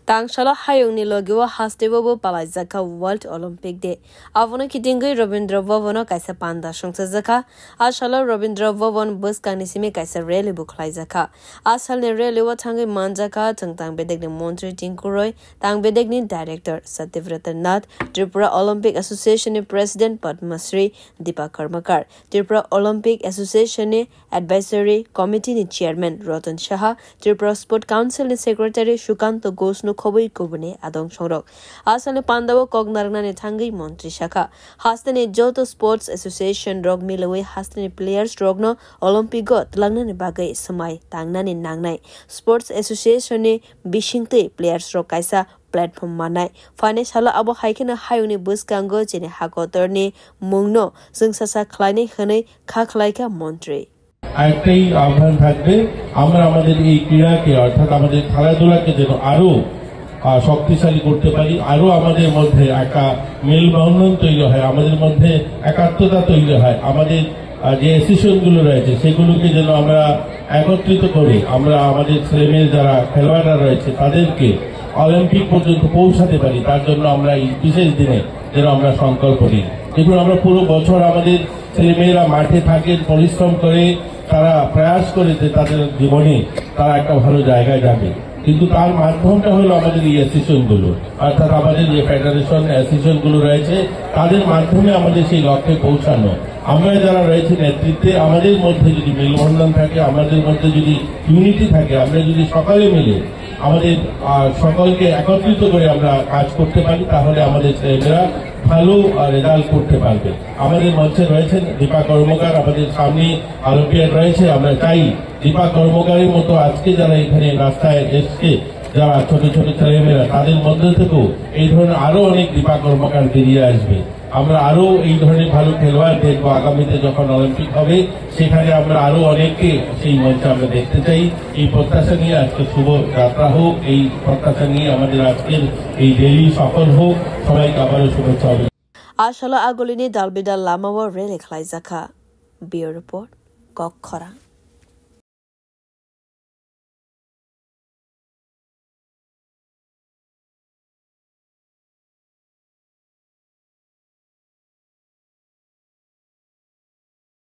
Tangshala hayungni logiwa hastebo palajaka World Olympic Day. Avona kitingai Rabindra Bhavan kaisa panda shongsa zaka. Ashala Rabindra Bhavan bus kanisime kaisa rally buklai zaka. Asal ne rally wa thangai manjaka tangtang bedek ni Montri Tinkuroi, tang bedek ni Director Satyavrata Nath, Tripura Olympic Association ni President Padmasri Deepa Karmakar, Tripura Olympic Association ni Advisory Committee ni Chairman Ratan Shah, Tripura Sport Council ni Secretary Shukanto Ghosh Khoboi Kubune Adong Shorok. Asale Pandavo Kognarna ne Thangai Montri Shaka. Hastane Joto Sports Association Rog Milawe Hastane Players Rogno Olympic got Langna ne Bagai Samai Tangna ne Nangnai. Sports Association ne Bishingte Players Rog Kaisa platform manai. Finance hala abo haikena hayuni bus kango jene hakotor ne mungno sungsasa khlaine khane kha khlaika Montri. একটাই আহ্বান থাকবে আমরা আমাদের এই ক্রীড়াকে অর্থাৎ আমাদের খেলাধুলাকে যেন আরো শক্তিশালী করতে পারি আরো আমাদের মধ্যে একটা মেলবন্ধন তৈরি হয় আমাদের মধ্যে একাত্মতা তৈরি হয় আমাদের যে অ্যাসোসিয়েশনগুলো রয়েছে সেগুলোকে যেন আমরা একত্রিত করে আমরা আমাদের ছেলেমেয়ে যারা খেলোয়াড়রা রয়েছে তাদেরকে অলিম্পিক পর্যন্ত পৌঁছাতে পারি তার জন্য আমরা এই বিশেষ দিনে যেন আমরা সংকল্প নিই দেখুন আমরা পুরো বছর আমাদের ছেলেমেয়েরা মাঠে থাকেন পরিশ্রম করে তারা প্রয়াস করে যে তাদের জীবনে তারা একটা ভালো জায়গায় যাবে কিন্তু তার মাধ্যমটা হলো আমাদের এই অ্যাসোসিয়েশনগুলো অর্থাৎ আমাদের যে ফেডারেশন অ্যাসোসিয়েশনগুলো রয়েছে তাদের মাধ্যমে আমাদের সেই লক্ষ্যে পৌঁছানো আমরা যারা রয়েছে নেতৃত্বে আমাদের মধ্যে যদি মেলবন্ধন থাকে আমাদের মধ্যে যদি ইউনিটি থাকে আমরা যদি সকালে মিলে আমাদের সকলকে একত্রিত করে আমরা কাজ করতে পারি তাহলে আমাদের ছেলেমেয়েরা ভালো রেজাল্ট করতে পারবে আমাদের মঞ্চে রয়েছেন দীপা কর্মকার আমাদের সামনে অলিম্পিয়াড রয়েছে আমরা চাই দীপা কর্মকারের মতো আজকে যারা এখানে রাস্তায় এসছে যারা ছোট ছোট ছেলেমেয়েরা তাদের মধ্যে থেকেও এই ধরনের আরো অনেক দীপা কর্মকার বেরিয়ে আসবে আমরা আরো এই ধরনের ভালো খেলোয়াড় দেখবো আগামীতে যখন অলিম্পিক হবে সেখানে আমরা আরো অনেককে সেই মঞ্চে আমরা দেখতে চাই এই প্রত্যাশা নিয়ে আজকে শুভ যাত্রা হোক এই প্রত্যাশা নিয়ে আমাদের আজকের এই র্যালি সফল হোক সবাইকে আবারও শুভেচ্ছা Ashala Agolini Dalbida Lamawa Rele Klaizaka. Bureau Report Kokkhara.